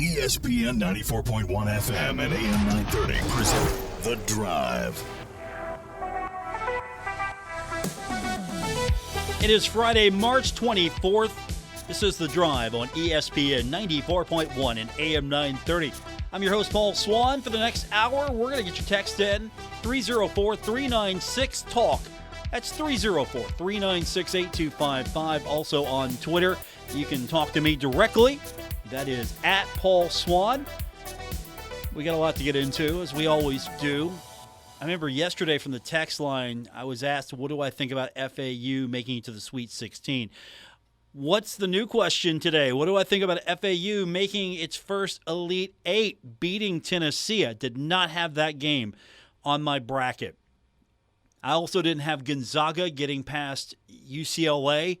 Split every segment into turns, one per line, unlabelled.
ESPN 94.1 FM and AM 930 present The Drive.
It is Friday, March 24th. This is The Drive on ESPN 94.1 and AM 930. I'm your host, Paul Swann. For the next hour, we're going to get your text in, 304-396-TALK. That's 304-396-8255. Also on Twitter, you can talk to me directly. That is at Paul Swann. We got a lot to get into, as we always do. I remember yesterday from the text line, I was asked, what do I think about FAU making it to the Sweet 16? What's the new question today? What do I think about FAU making its first Elite Eight, beating Tennessee? I did not have that game on my bracket. I also didn't have Gonzaga getting past UCLA.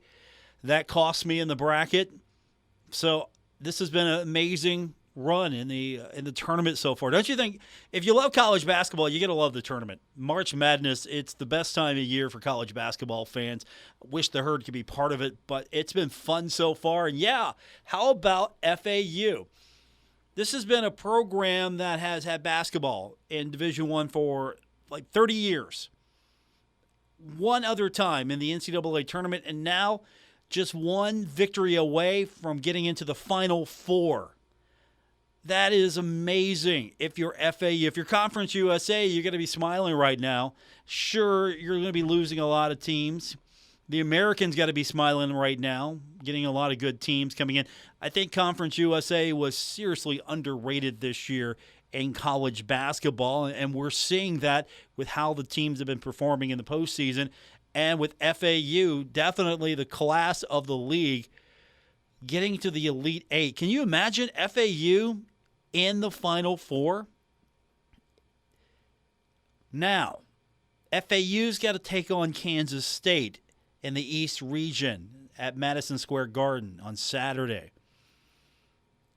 That cost me in the bracket. So this has been an amazing run in the tournament so far. Don't you think? If you love college basketball, you got to love the tournament. March Madness, it's the best time of year for college basketball fans. I wish the Herd could be part of it, but it's been fun so far. And yeah, how about FAU? This has been a program that has had basketball in Division I for like 30 years. One other time in the NCAA tournament, and now just one victory away from getting into the Final Four. That is amazing. If you're FAU, if you're Conference USA, you're going to be smiling right now. Sure, you're going to be losing a lot of teams. The Americans got to be smiling right now, getting a lot of good teams coming in. I think Conference USA was seriously underrated this year in college basketball, and we're seeing that with how the teams have been performing in the postseason. And with FAU, definitely the class of the league getting to the Elite Eight. Can you imagine FAU in the Final Four? Now, FAU's got to take on Kansas State in the East region at Madison Square Garden on Saturday.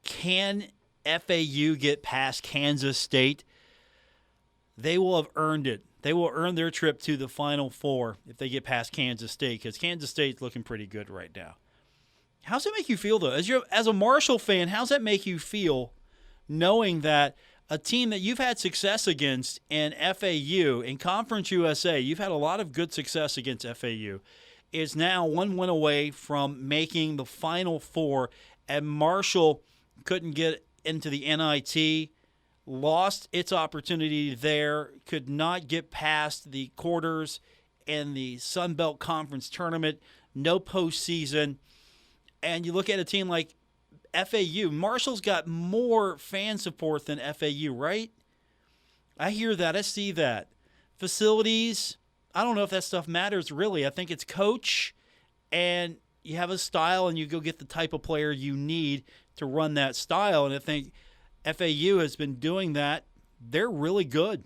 Can FAU get past Kansas State? They will have earned it. They will earn their trip to the Final Four if they get past Kansas State, because Kansas State's looking pretty good right now. How's it make you feel, though? As a Marshall fan, how's that make you feel knowing that a team that you've had success against in FAU, in Conference USA, you've had a lot of good success against FAU, is now one win away from making the Final Four, and Marshall couldn't get into the NIT, lost its opportunity there, could not get past the quarters in the Sun Belt Conference tournament, no postseason. And you look at a team like FAU, Marshall's got more fan support than FAU, right? I hear that. I see that. Facilities, I don't know if that stuff matters really. I think it's coach, and you have a style, and you go get the type of player you need to run that style. And I think FAU has been doing that. They're really good.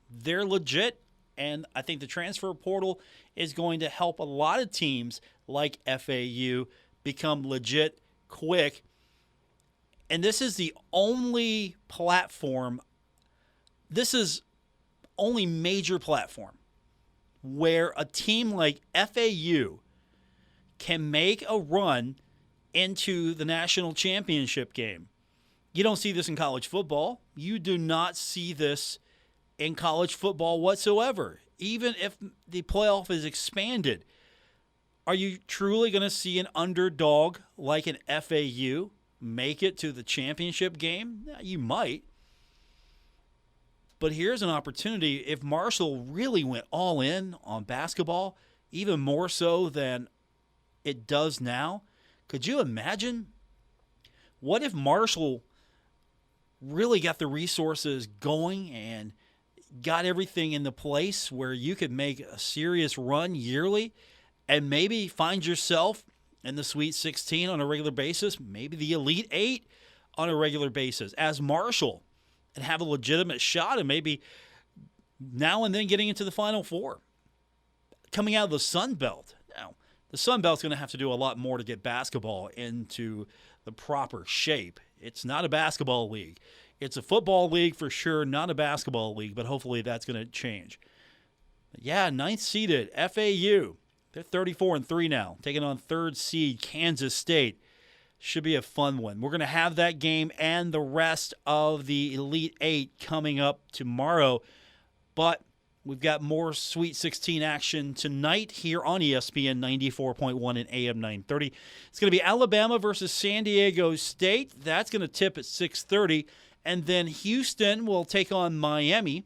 They're legit. And I think the transfer portal is going to help a lot of teams like FAU become legit quick. And this is the only platform, this is only major platform where a team like FAU can make a run into the national championship game. You don't see this in college football. You do not see this in college football whatsoever. Even if the playoff is expanded, are you truly going to see an underdog like an FAU make it to the championship game? You might. But here's an opportunity. If Marshall really went all in on basketball, even more so than it does now, could you imagine? What if Marshall really got the resources going and got everything in the place where you could make a serious run yearly and maybe find yourself in the Sweet 16 on a regular basis, maybe the Elite Eight on a regular basis as Marshall, and have a legitimate shot and maybe now and then getting into the Final Four. Coming out of the Sun Belt. Now, the Sun Belt's going to have to do a lot more to get basketball into the proper shape. It's not a basketball league. It's a football league for sure, not a basketball league, but hopefully that's going to change. Yeah, ninth seeded FAU. They're 34-3 now, taking on third seed Kansas State. Should be a fun one. We're going to have that game and the rest of the Elite Eight coming up tomorrow. But we've got more Sweet 16 action tonight here on ESPN 94.1 and AM 930. It's going to be Alabama versus San Diego State. That's going to tip at 6:30. And then Houston will take on Miami.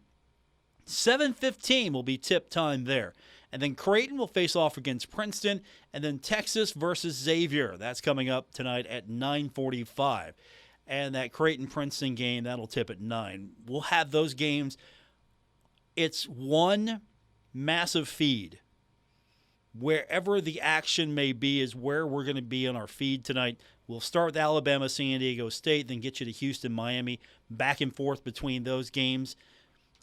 7:15 will be tip time there. And then Creighton will face off against Princeton. And then Texas versus Xavier. That's coming up tonight at 9:45. And that Creighton-Princeton game, that'll tip at 9. We'll have those games. It's one massive feed. Wherever the action may be is where we're going to be on our feed tonight. We'll start with Alabama, San Diego State, then get you to Houston, Miami, back and forth between those games.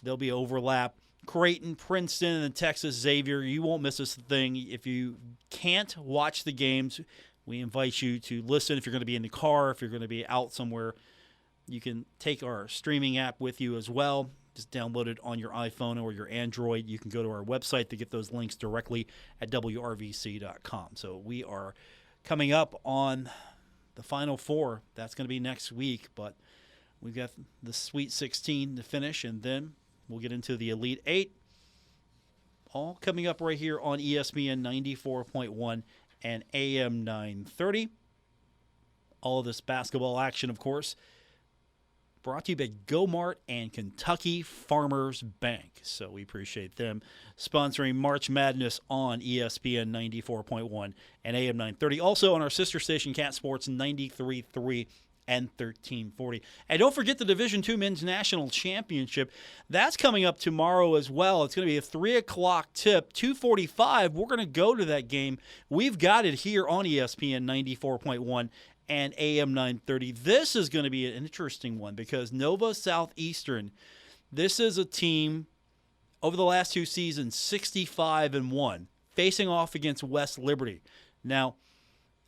There'll be overlap. Creighton, Princeton, and then Texas, Xavier. You won't miss a thing. If you can't watch the games, we invite you to listen. If you're going to be in the car, if you're going to be out somewhere, you can take our streaming app with you as well. Just download it on your iPhone or your Android. You can go to our website to get those links directly at WRVC.com. So we are coming up on the Final Four. That's going to be next week, but we've got the Sweet 16 to finish, and then we'll get into the Elite Eight. All coming up right here on ESPN 94.1 and AM 930. All of this basketball action, of course, brought to you by GoMart and Kentucky Farmers Bank. So we appreciate them sponsoring March Madness on ESPN 94.1 and AM 930. Also on our sister station, Cat Sports 93.3 and 1340. And don't forget the Division II Men's National Championship. That's coming up tomorrow as well. It's going to be a 3 o'clock tip, 2:45. We're going to go to that game. We've got it here on ESPN 94.1 and AM 930. This is going to be an interesting one because Nova Southeastern, this is a team over the last 2 seasons, 65-1, facing off against West Liberty. Now,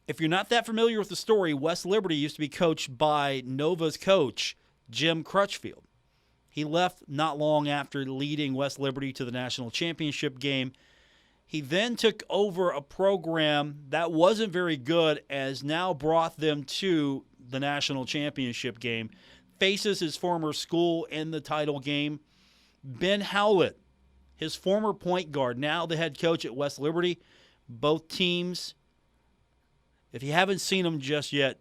if you're not that familiar with the story, West Liberty used to be coached by Nova's coach, Jim Crutchfield. He left not long after leading West Liberty to the national championship game. He then took over a program that wasn't very good, as now brought them to the national championship game. Faces his former school in the title game. Ben Howlett, his former point guard, now the head coach at West Liberty. Both teams, if you haven't seen them just yet,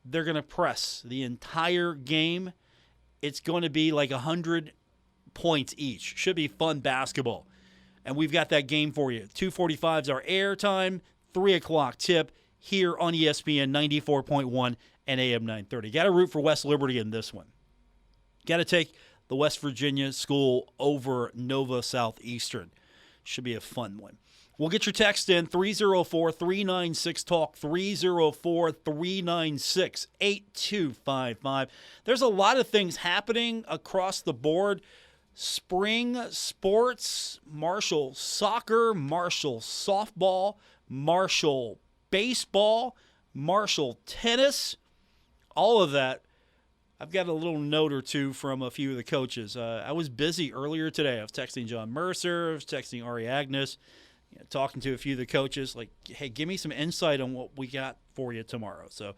they're going to press the entire game. It's going to be like 100 points each. Should be fun basketball. And we've got that game for you. 2:45 is our air time, 3 o'clock tip here on ESPN 94.1 and AM 930. Got to root for West Liberty in this one. Got to take the West Virginia school over Nova Southeastern. Should be a fun one. We'll get your text in, 304-396-TALK, 304-396-8255. There's a lot of things happening across the board. Spring sports, Marshall soccer, Marshall softball, Marshall baseball, Marshall tennis, all of that. I've got a little note or two from a few of the coaches. I was busy earlier today. I was texting John Mercer, I was texting Ari Agnes, talking to a few of the coaches, like, hey, give me some insight on what we got for you tomorrow. So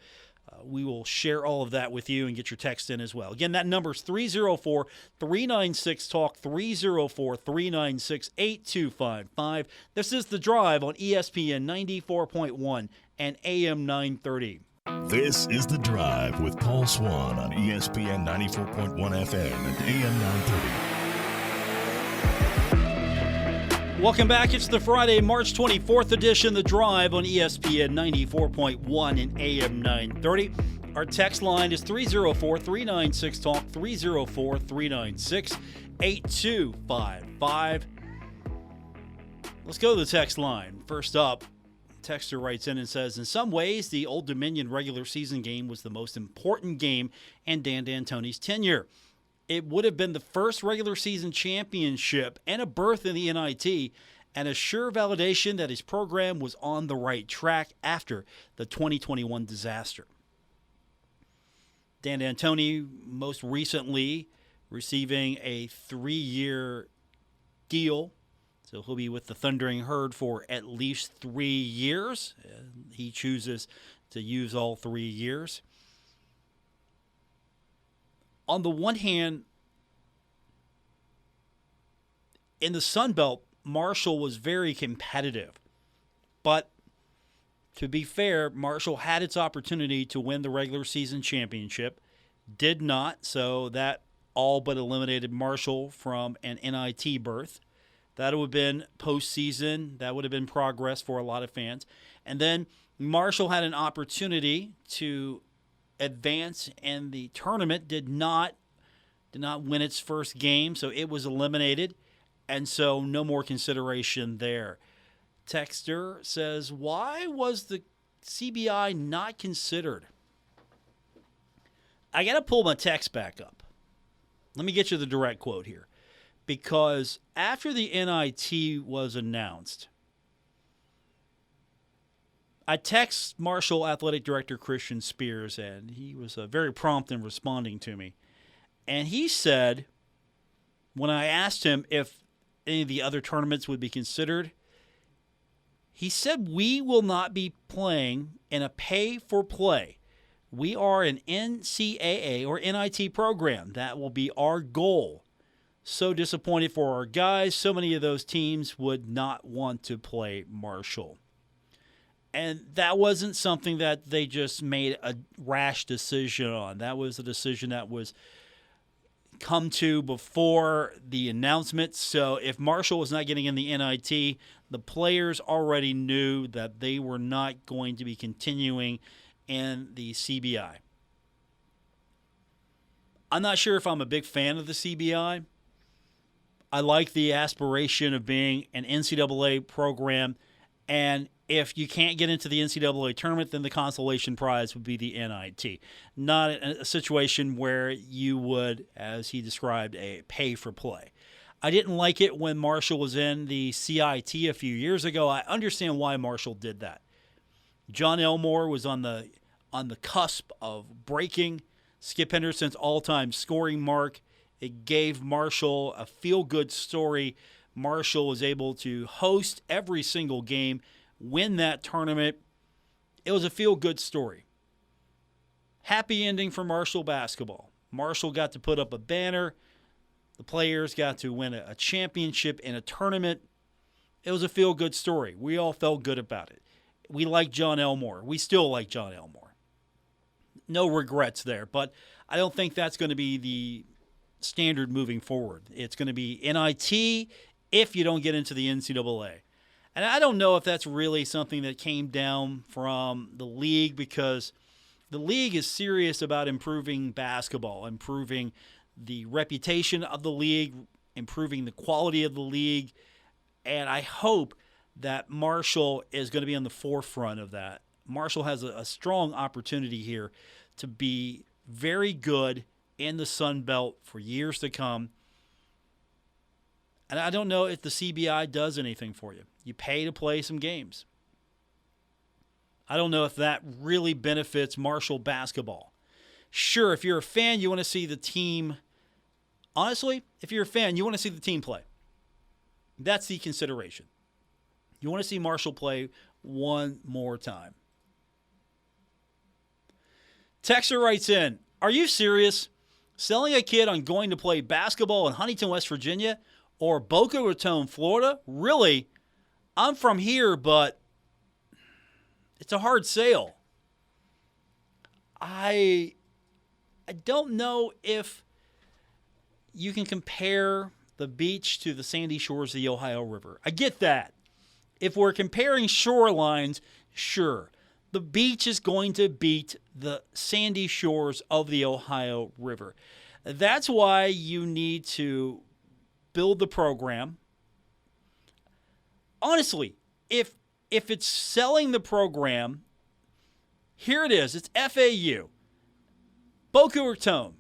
we will share all of that with you and get your text in as well. Again, that number is 304-396-TALK, 304-396-8255. This is The Drive on ESPN 94.1 and AM 930.
This is The Drive with Paul Swann on ESPN 94.1 FM and AM 930.
Welcome back. It's the Friday, March 24th edition, The Drive on ESPN 94.1 and AM 930. Our text line is 304-396-TALK, 304-396-8255. Let's go to the text line. First up, texter writes in and says, in some ways, the Old Dominion regular season game was the most important game in Dan D'Antoni's tenure. It would have been the first regular season championship and a berth in the NIT, and a sure validation that his program was on the right track after the 2021 disaster. Dan D'Antoni most recently receiving a 3-year deal, so he'll be with the Thundering Herd for at least 3 years. He chooses to use all 3 years. On the one hand, in the Sun Belt, Marshall was very competitive. But to be fair, Marshall had its opportunity to win the regular season championship, did not, so that all but eliminated Marshall from an NIT berth. That would have been postseason. That would have been progress for a lot of fans. And then Marshall had an opportunity to advance in the tournament, did not win its first game, so it was eliminated, and so no more consideration there. Texter says, why was the CBI not considered? I got to pull my text back up. Let me get you the direct quote here. Because after the NIT was announced, I text Marshall Athletic Director Christian Spears, and he was very prompt in responding to me. And he said, when I asked him if any of the other tournaments would be considered, he said, we will not be playing in a pay-for-play. We are an NCAA or NIT program. That will be our goal. So disappointed for our guys. So many of those teams would not want to play Marshall. And that wasn't something that they just made a rash decision on. That was a decision that was come to before the announcement. So if Marshall was not getting in the NIT, the players already knew that they were not going to be continuing in the CBI. I'm not sure if I'm a big fan of the CBI. I like the aspiration of being an NCAA program, and if you can't get into the NCAA tournament, then the consolation prize would be the NIT. Not a situation where you would, as he described, a pay-for-play. I didn't like it when Marshall was in the CIT a few years ago. I understand why Marshall did that. John Elmore was on the cusp of breaking Skip Henderson's all-time scoring mark. It gave Marshall a feel-good story. Marshall was able to host every single game, win that tournament. It was a feel-good story. Happy ending for Marshall basketball. Marshall got to put up a banner. The players got to win a championship in a tournament. It was a feel-good story. We all felt good about it. We like John Elmore. We still like John Elmore. No regrets there, but I don't think that's going to be the standard moving forward. It's going to be NIT if you don't get into the NCAA. And I don't know if that's really something that came down from the league, because the league is serious about improving basketball, improving the reputation of the league, improving the quality of the league. And I hope that Marshall is going to be on the forefront of that. Marshall has a strong opportunity here to be very good in the Sun Belt for years to come. And I don't know if the CBI does anything for you. You pay to play some games. I don't know if that really benefits Marshall basketball. Sure, if you're a fan, you want to see the team. Honestly, if you're a fan, you want to see the team play. That's the consideration. You want to see Marshall play one more time. Texter writes in, are you serious? Selling a kid on going to play basketball in Huntington, West Virginia, or Boca Raton, Florida? Really? I'm from here, but it's a hard sale. I don't know if you can compare the beach to the sandy shores of the Ohio River. I get that. If we're comparing shorelines, sure. The beach is going to beat the sandy shores of the Ohio River. That's why you need to build the program. Honestly, if it's selling the program, here it is. It's FAU. Boca Raton.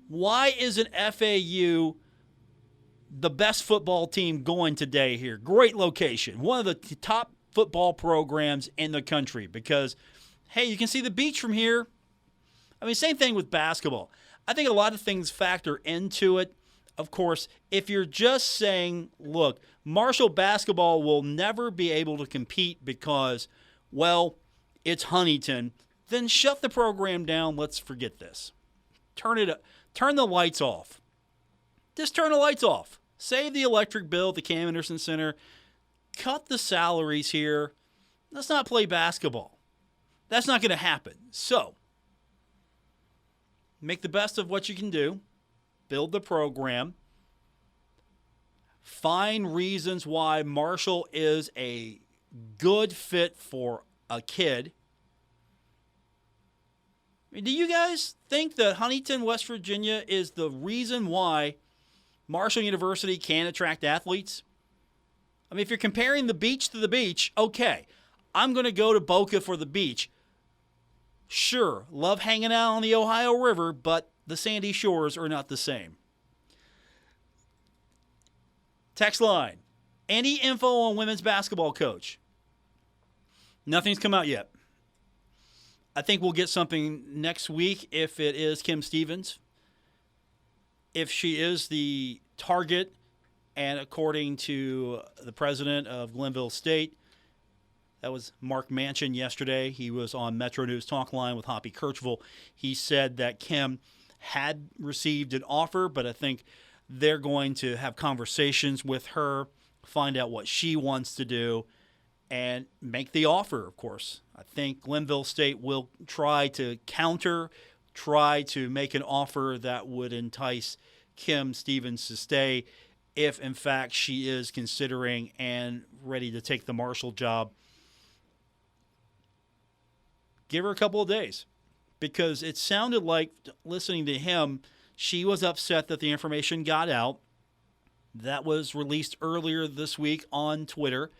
Why isn't FAU the best football team going today here? Great location. One of the top football programs in the country because, hey, you can see the beach from here. I mean, same thing with basketball. I think a lot of things factor into it. Of course, if you're just saying, look, Marshall basketball will never be able to compete because, well, it's Huntington, then shut the program down. Let's forget this. Turn the lights off. Just turn the lights off. Save the electric bill at the Cam Anderson Center. Cut the salaries here. Let's not play basketball. That's not going to happen. So, make the best of what you can do. Build the program. Find reasons why Marshall is a good fit for a kid. Do you guys think that Huntington, West Virginia is the reason why Marshall University can attract athletes? I mean, if you're comparing the beach to the beach, okay, I'm going to go to Boca for the beach. Sure, love hanging out on the Ohio River, but the sandy shores are not the same. Text line. Any info on women's basketball coach? Nothing's come out yet. I think we'll get something next week if it is Kim Stevens. If she is the target, and according to the president of Glenville State, that was Mark Manchin yesterday. He was on Metro News Talk Line with Hoppy Kirchville. He said that Kim had received an offer, but I think they're going to have conversations with her, find out what she wants to do, and make the offer, of course. I think Glenville State will try to counter, try to make an offer that would entice Kim Stevens to stay if, in fact, she is considering and ready to take the Marshall job. Give her a couple of days, because it sounded like, listening to him, she was upset that the information got out. That was released earlier this week on Twitter,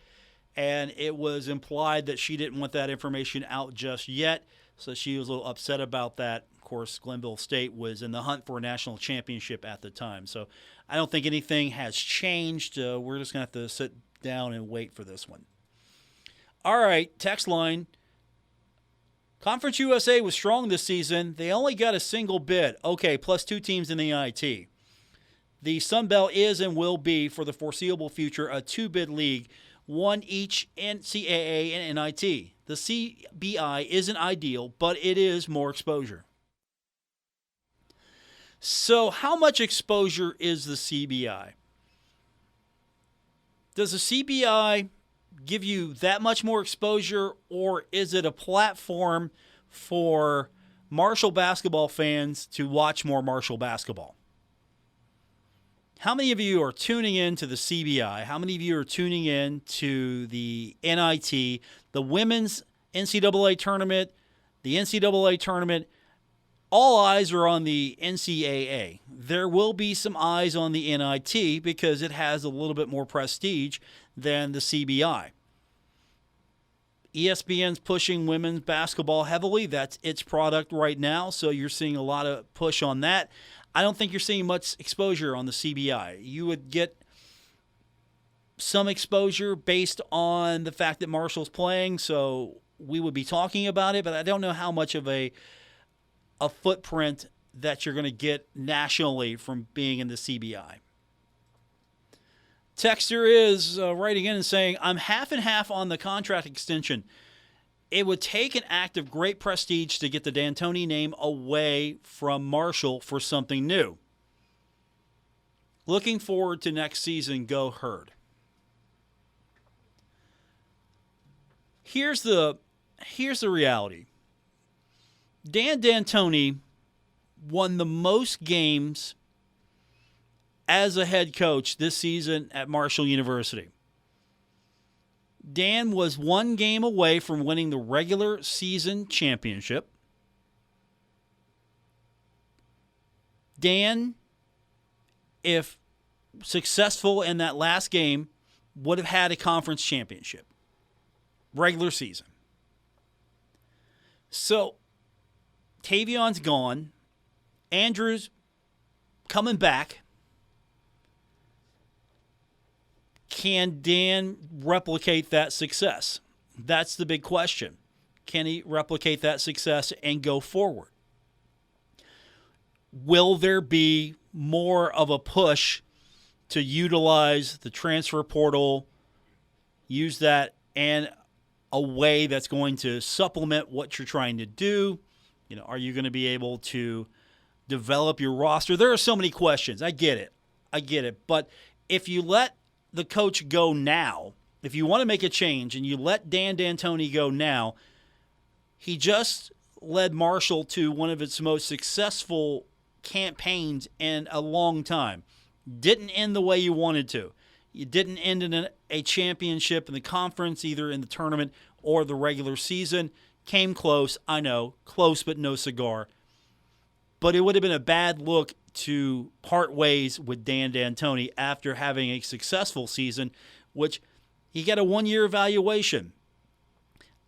and it was implied that she didn't want that information out just yet, so she was a little upset about that. Of course, Glenville State was in the hunt for a national championship at the time, so I don't think anything has changed. We're just going to have to sit down and wait for this one. All right, text line. Conference USA was strong this season. They only got a single bid. Okay, plus 2 teams in the NIT. The Sun Belt is and will be, for the foreseeable future, a 2-bid league, one each NCAA and NIT. The CBI isn't ideal, but it is more exposure. So how much exposure is the CBI? Does the CBI give you that much more exposure, or is it a platform for Marshall basketball fans to watch more Marshall basketball? How many of you are tuning in to the CBI? How many of you are tuning in to the NIT, the women's NCAA tournament, the NCAA tournament? All eyes are on the NCAA. There will be some eyes on the NIT because it has a little bit more prestige than the CBI. ESPN's pushing women's basketball heavily. That's its product right now, so you're seeing a lot of push on that. I don't think you're seeing much exposure on the CBI. You would get some exposure based on the fact that Marshall's playing, so we would be talking about it, but I don't know how much of a footprint that you're going to get nationally from being in the CBI. Texter is writing in and saying, I'm half and half on the contract extension. It would take an act of great prestige to get the D'Antoni name away from Marshall for something new. Looking forward to next season. Go Herd. Here's the reality. Dan D'Antoni won the most games as a head coach this season at Marshall University. Dan was 1 game away from winning the regular season championship. Dan, if successful in that last game, would have had a conference championship. Regular season. So, Tavion's gone. Andrew's coming back. Can Dan replicate that success? That's the big question. Can he replicate that success and go forward? Will there be more of a push to utilize the transfer portal, use that, and a way that's going to supplement what you're trying to do? Are you going to be able to develop your roster? There are so many questions. I get it. But if you let the coach go now, if you want to make a change and you let Dan D'Antoni go now, he just led Marshall to one of its most successful campaigns in a long time. Didn't end the way you wanted to. You didn't end in a championship in the conference, either in the tournament or the regular season. Came close, I know, close but no cigar. But it would have been a bad look to part ways with Dan D'Antoni after having a successful season, which he got a one-year evaluation.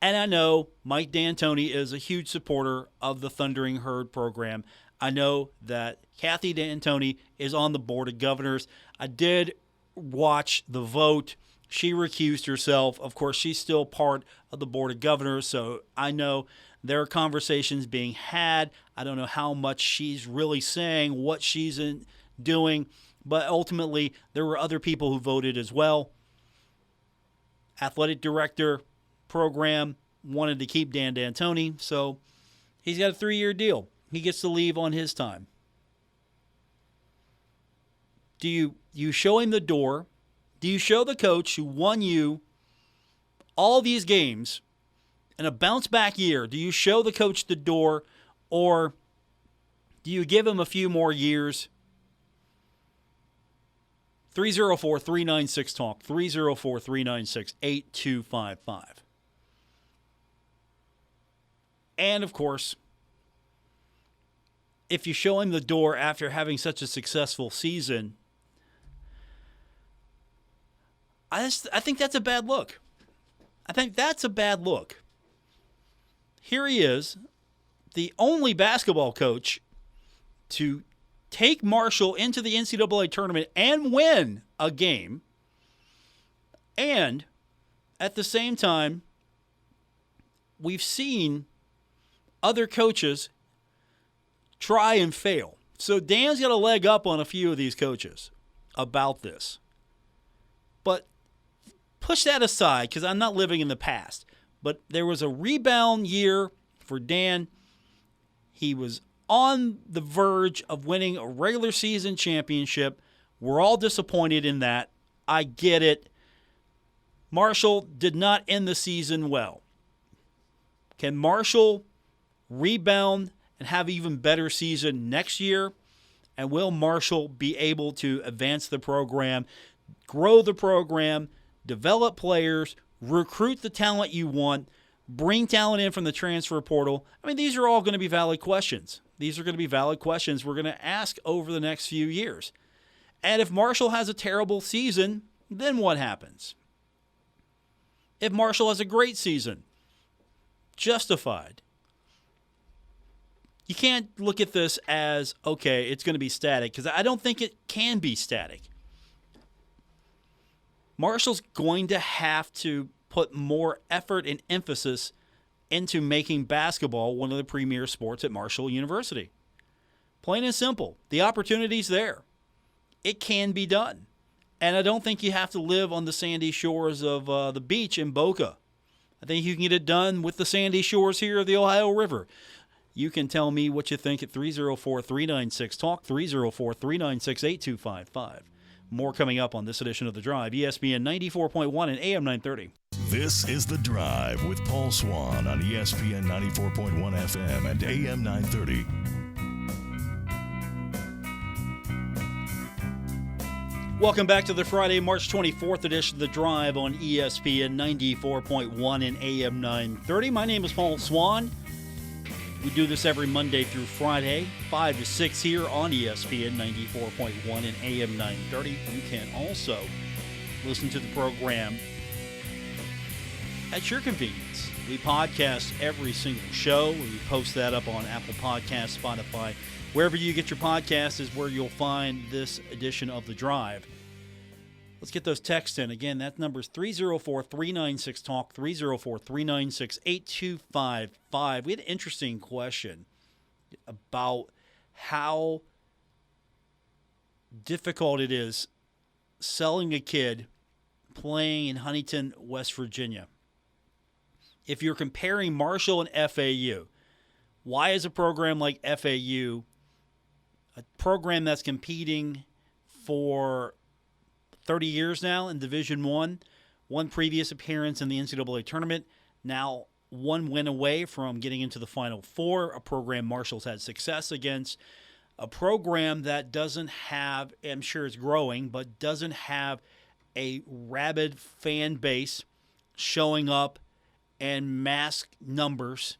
And I know Mike D'Antoni is a huge supporter of the Thundering Herd program. I know that Kathy D'Antoni is on the Board of Governors. I did watch the vote. She recused herself. Of course, she's still part of the Board of Governors, so I know there are conversations being had. I don't know how much she's really saying, what she's doing, but ultimately there were other people who voted as well. Athletic director, program, wanted to keep Dan D'Antoni, so he's got a 3-year deal. He gets to leave on his time. Do you show him the door? Do you show the coach who won you all these games in a bounce-back year, do you show the coach the door, or do you give him a few more years? 304-396-TALK, 304-396-8255. And, of course, if you show him the door after having such a successful season, I think that's a bad look. Here he is, the only basketball coach to take Marshall into the NCAA tournament and win a game, and at the same time, we've seen other coaches try and fail. So Dan's got a leg up on a few of these coaches about this. But push that aside, because I'm not living in the past. But there was a rebound year for Dan. He was on the verge of winning a regular season championship. We're all disappointed in that. I get it. Marshall did not end the season well. Can Marshall rebound and have an even better season next year? And will Marshall be able to advance the program, grow the program, develop players, recruit the talent you want, bring talent in from the transfer portal? I mean, these are all going to be valid questions. These are going to be valid questions we're going to ask over the next few years. And if Marshall has a terrible season, then what happens? If Marshall has a great season, justified. You can't look at this as, okay, it's going to be static, because I don't think it can be static. Marshall's going to have to put more effort and emphasis into making basketball one of the premier sports at Marshall University. Plain and simple. The opportunity's there. It can be done. And I don't think you have to live on the sandy shores of the beach in Boca. I think you can get it done with the sandy shores here of the Ohio River. You can tell me what you think at 304-396-TALK, 304-396-8255. More coming up on this edition of The Drive, ESPN 94.1 and AM 930.
This is The Drive with Paul Swann on ESPN 94.1 FM and AM 930.
Welcome back to the Friday, March 24th edition of The Drive on ESPN 94.1 and AM 930. My name is Paul Swann. We do this every Monday through Friday, 5 to 6 here on ESPN 94.1 and AM 930. You can also listen to the program at your convenience. We podcast every single show. We post that up on Apple Podcasts, Spotify. Wherever you get your podcast is where you'll find this edition of The Drive. Let's get those texts in. Again, that number is 304-396-TALK, 304-396-8255. We had an interesting question about how difficult it is selling a kid playing in Huntington, West Virginia. if you're comparing Marshall and FAU, why is a program like FAU a program that's competing for 30 years now in Division I, one previous appearance in the NCAA tournament, now one win away from getting into the Final Four, a program Marshall's had success against, a program that doesn't have, I'm sure it's growing, but doesn't have a rabid fan base showing up in mass numbers.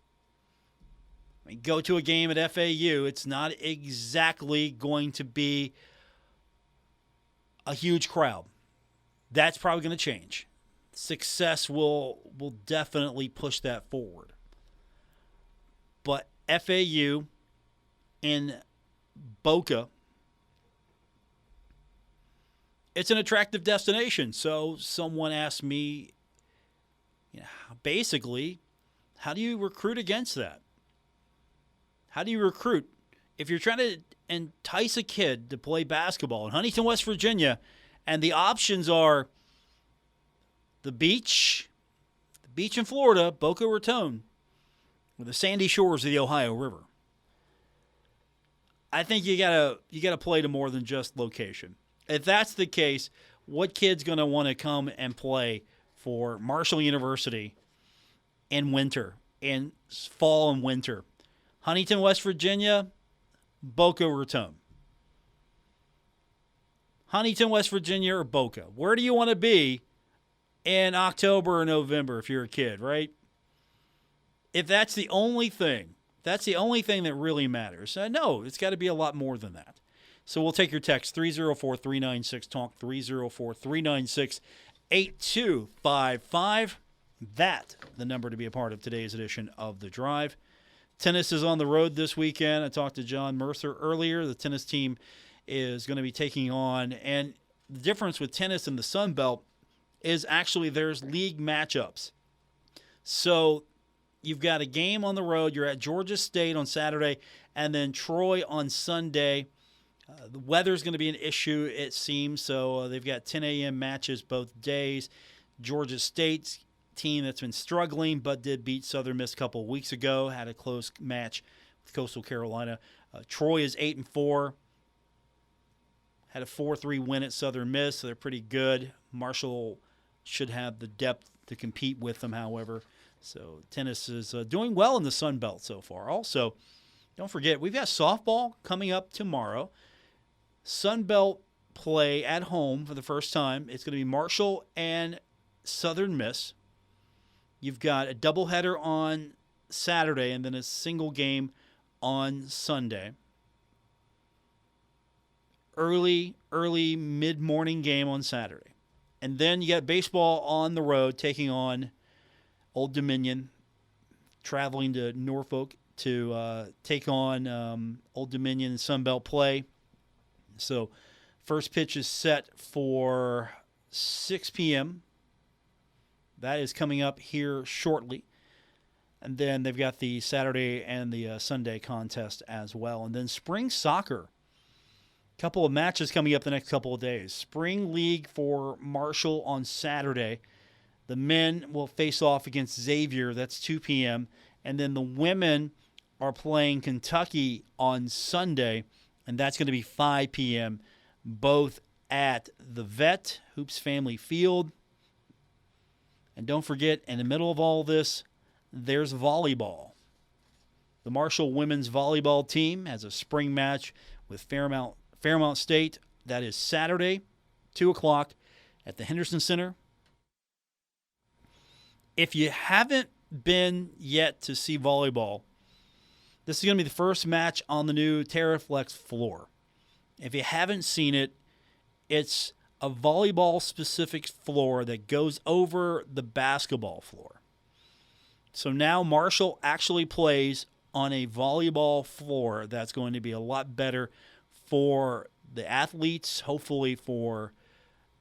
I mean, go to a game at FAU, it's not exactly going to be a huge crowd. That's probably going to change. Success will definitely push that forward. But FAU in Boca, it's an attractive destination. So someone asked me, basically, how do you recruit against that? How do you recruit if you're trying to entice a kid to play basketball in Huntington, West Virginia, and the options are the beach in Florida, Boca Raton, or the sandy shores of the Ohio River? I think you gotta play to more than just location. If that's the case, what kid's gonna want to come and play for Marshall University in winter, in fall and winter? Huntington, West Virginia, Boca Raton. Huntington, West Virginia, or Boca. Where do you want to be in October or November if you're a kid, right? If that's the only thing, that really matters. No, it's got to be a lot more than that. So we'll take your text, 304-396-TALK, 304-396-8255. That, the number to be a part of today's edition of The Drive. Tennis is on the road this weekend. I talked to John Mercer earlier. The tennis team is going to be taking on, and the difference with tennis and the Sun Belt is actually there's league matchups. So you've got a game on the road. You're at Georgia State on Saturday, and then Troy on Sunday. The weather's going to be an issue, it seems, so they've got 10 a.m. matches both days. Georgia State's team that's been struggling but did beat Southern Miss a couple of weeks ago, had a close match with Coastal Carolina. Troy is 8-4, had a 4-3 win at Southern Miss, so they're pretty good. Marshall should have the depth to compete with them, however. So tennis is doing well in the Sun Belt so far. Also, don't forget, we've got softball coming up tomorrow. Sun Belt play at home for the first time. It's going to be Marshall and Southern Miss. You've got a doubleheader on Saturday and then a single game on Sunday. Early mid-morning game on Saturday. And then you got baseball on the road taking on Old Dominion, traveling to Norfolk to take on Old Dominion Sunbelt play. So first pitch is set for 6 p.m. That is coming up here shortly. And then they've got the Saturday and the Sunday contest as well. And then spring soccer. Couple of matches coming up the next couple of days. Spring League for Marshall on Saturday. The men will face off against Xavier. That's 2 p.m. And then the women are playing Kentucky on Sunday, and that's going to be 5 p.m., both at the Vet, Hoops Family Field. And don't forget, in the middle of all this, there's volleyball. The Marshall women's volleyball team has a spring match with Fairmount State. That is Saturday, 2 o'clock at the Henderson Center. If you haven't been yet to see volleyball, this is going to be the first match on the new TerraFlex floor. If you haven't seen it, it's a volleyball-specific floor that goes over the basketball floor. So now Marshall actually plays on a volleyball floor that's going to be a lot better for the athletes, hopefully for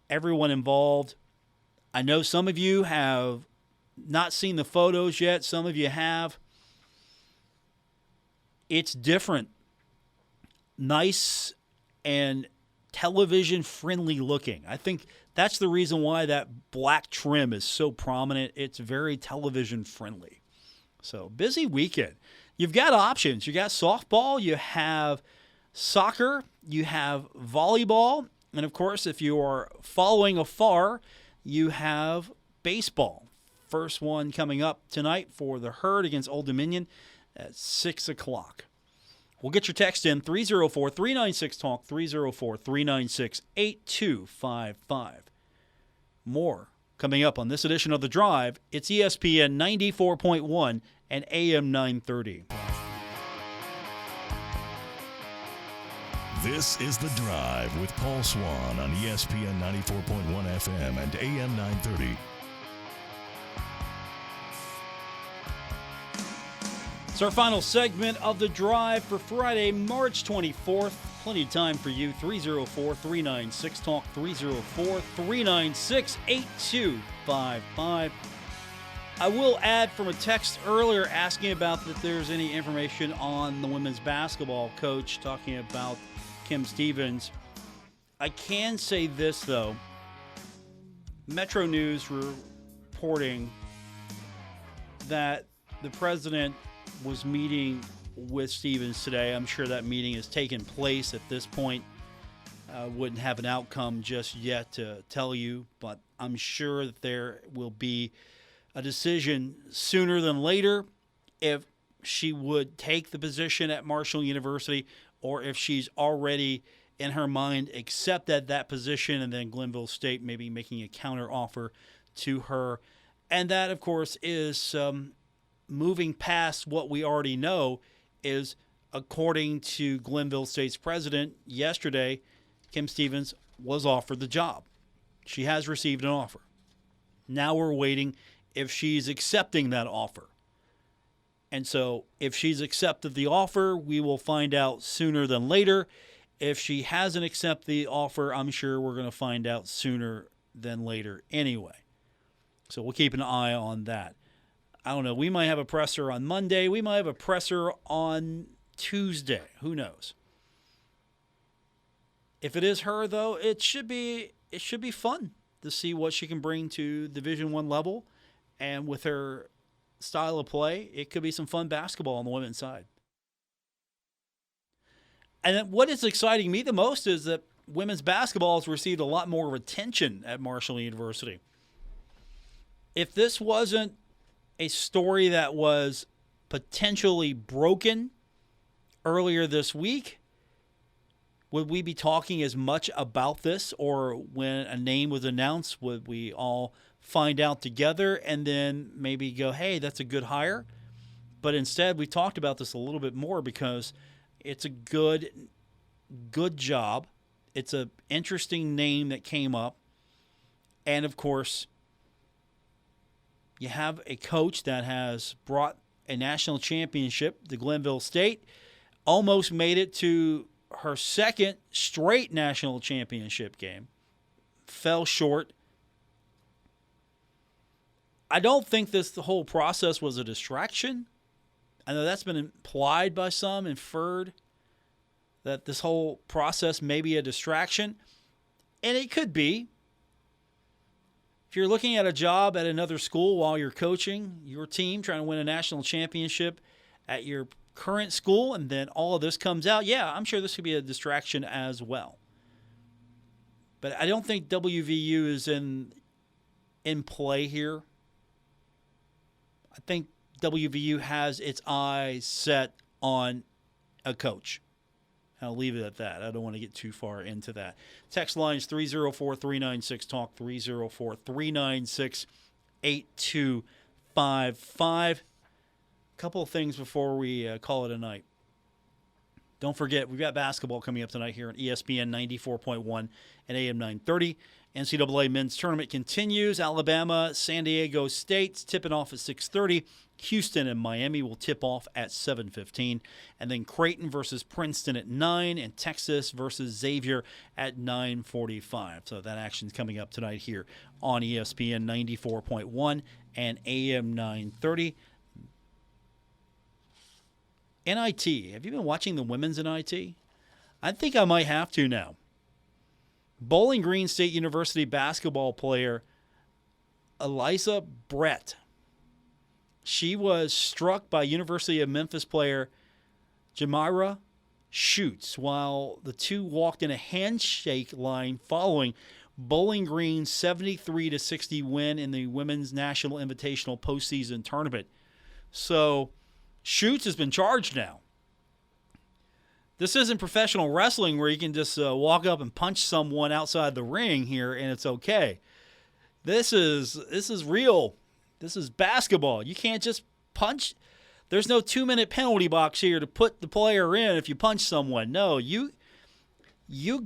everyone involved. I know some of you have not seen the photos yet. Some of you have. It's different. Nice and television-friendly looking. I think that's the reason why that black trim is so prominent. It's very television-friendly. So, busy weekend. You've got options. You got softball, you have soccer, you have volleyball, and of course, if you are following afar, you have baseball. First one coming up tonight for the Herd against Old Dominion at 6 o'clock. We'll get your text in, 304-396-TALK, 304-396-8255. More coming up on this edition of The Drive. It's ESPN 94.1 and AM 930.
This is The Drive with Paul Swann on ESPN 94.1 FM and AM 930.
It's our final segment of The Drive for Friday, March 24th. Plenty of time for you. 304-396-TALK, 304-396-8255. I will add from a text earlier asking about if there's any information on the women's basketball coach, talking about Kim Stevens. I can say this, though. Metro News reporting that the president was meeting with Stevens today. I'm sure that meeting has taken place at this point. Wouldn't have an outcome just yet to tell you, but I'm sure that there will be a decision sooner than later if she would take the position at Marshall University or if she's already in her mind accepted that position and then Glenville State maybe making a counter offer to her. And that, of course, is moving past what we already know is, according to Glenville State's president yesterday, Kim Stevens was offered the job. She has received an offer. Now we're waiting if she's accepting that offer. And so if she's accepted the offer, we will find out sooner than later. If she hasn't accepted the offer, I'm sure we're going to find out sooner than later anyway. So we'll keep an eye on that. I don't know. We might have a presser on Monday. We might have a presser on Tuesday. Who knows? If it is her, though, it should be fun to see what she can bring to Division I level. And with her style of play, it could be some fun basketball on the women's side. And then what is exciting me the most is that women's basketball has received a lot more attention at Marshall University. If this wasn't a story that was potentially broken earlier this week, would we be talking as much about this? Or when a name was announced, would we all find out together and then maybe go, hey, that's a good hire? But instead, we talked about this a little bit more because it's a good job. It's an interesting name that came up. And, of course, you have a coach that has brought a national championship to Glenville State, almost made it to her second straight national championship game, fell short. I don't think the whole process was a distraction. I know that's been implied by some, inferred, that this whole process may be a distraction, and it could be. If you're looking at a job at another school while you're coaching your team, trying to win a national championship at your current school, and then all of this comes out, yeah, I'm sure this could be a distraction as well. But I don't think WVU is in play here. I think WVU has its eyes set on a coach. I'll leave it at that. I don't want to get too far into that. Text lines 304-396-TALK, 304-396-8255. Couple of things before we call it a night. Don't forget, we've got basketball coming up tonight here on ESPN 94.1 and AM 930. NCAA men's tournament continues. Alabama, San Diego State's tipping off at 6:30. Houston and Miami will tip off at 7:15. And then Creighton versus Princeton at 9 and Texas versus Xavier at 9:45. So that action's coming up tonight here on ESPN 94.1 and AM 930. NIT. Have you been watching the women's NIT? I think I might have to now. Bowling Green State University basketball player Eliza Brett. She was struck by University of Memphis player Jamira Schutz while the two walked in a handshake line following Bowling Green's 73-60 win in the Women's National Invitational postseason tournament. So Schutz has been charged now. This isn't professional wrestling where you can just walk up and punch someone outside the ring here and it's okay. This is real. This is basketball. You can't just punch. There's no 2-minute penalty box here to put the player in if you punch someone. No, you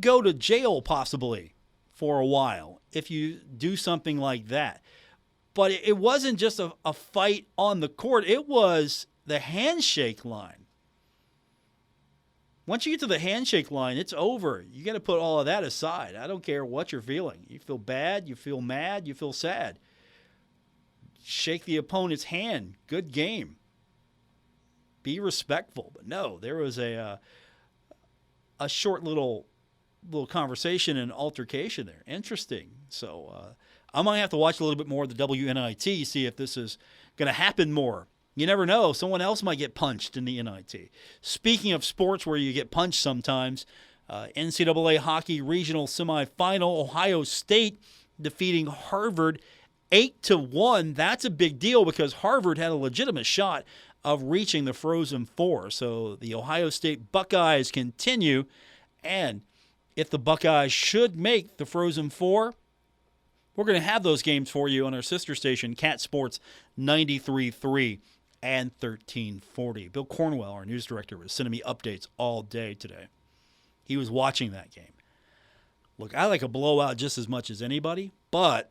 go to jail possibly for a while if you do something like that. But it wasn't just a fight on the court. It was the handshake line. Once you get to the handshake line, it's over. You got to put all of that aside. I don't care what you're feeling. You feel bad, you feel mad, you feel sad. Shake the opponent's hand. Good game. Be respectful. But no, there was a short little conversation and altercation there. Interesting. So I might have to watch a little bit more of the WNIT, see if this is going to happen more. You never know. Someone else might get punched in the NIT. Speaking of sports where you get punched sometimes, NCAA hockey regional semifinal, Ohio State defeating Harvard 8-1. That's a big deal because Harvard had a legitimate shot of reaching the Frozen Four. So the Ohio State Buckeyes continue, and if the Buckeyes should make the Frozen Four, we're going to have those games for you on our sister station, Cat Sports 93.3 and 1340. Bill Cornwell, our news director, was sending me updates all day today. He was watching that game. Look, I like a blowout just as much as anybody, but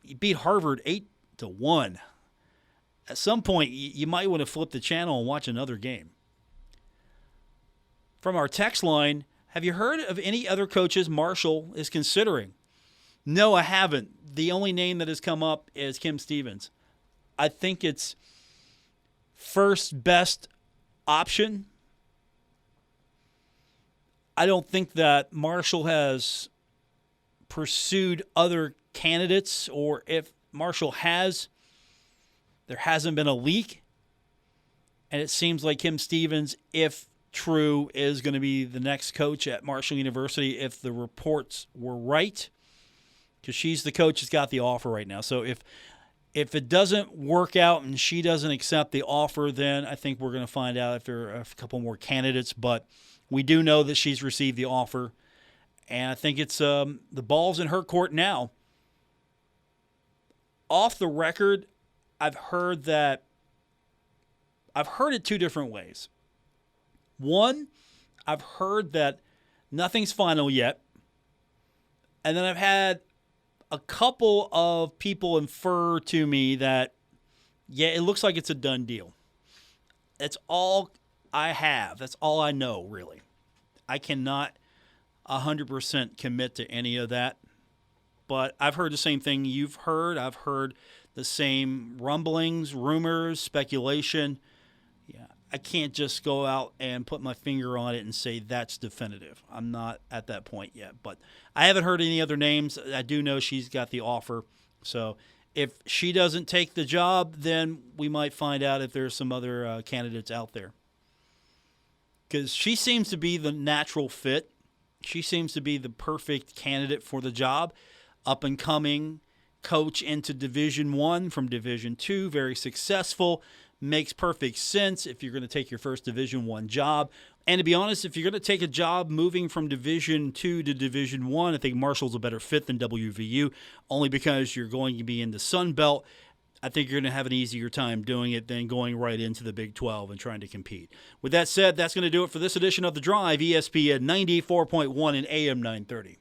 you beat Harvard 8-1. At some point, you might want to flip the channel and watch another game. From our text line, have you heard of any other coaches Marshall is considering? No, I haven't. The only name that has come up is Kim Stevens. I think it's first best option. I don't think that Marshall has pursued other candidates, or if Marshall has, there hasn't been a leak. And it seems like Kim Stevens, if true, is going to be the next coach at Marshall University if the reports were right, because she's the coach that's got the offer right now. So if it doesn't work out and she doesn't accept the offer, then I think we're going to find out if there are a couple more candidates. But we do know that she's received the offer, and I think it's the ball's in her court now. Off the record, I've heard it two different ways. One, I've heard that nothing's final yet, and then I've had a couple of people infer to me that, yeah, it looks like it's a done deal. That's all I have. That's all I know, really. I cannot 100% commit to any of that. But I've heard the same thing you've heard. I've heard the same rumblings, rumors, speculation. Yeah, I can't just go out and put my finger on it and say that's definitive. I'm not at that point yet. But I haven't heard any other names. I do know she's got the offer. So if she doesn't take the job, then we might find out if there's some other candidates out there. Because she seems to be the natural fit. She seems to be the perfect candidate for the job. Up and coming coach into Division I from Division II, very successful. Makes perfect sense if you're going to take your first Division I job. And to be honest, if you're going to take a job moving from Division II to Division I think Marshall's a better fit than WVU, only because you're going to be in the Sun Belt. I think you're going to have an easier time doing it than going right into the Big 12 and trying to compete. With that said, that's going to do it for this edition of The Drive, ESPN 94.1 and AM 930.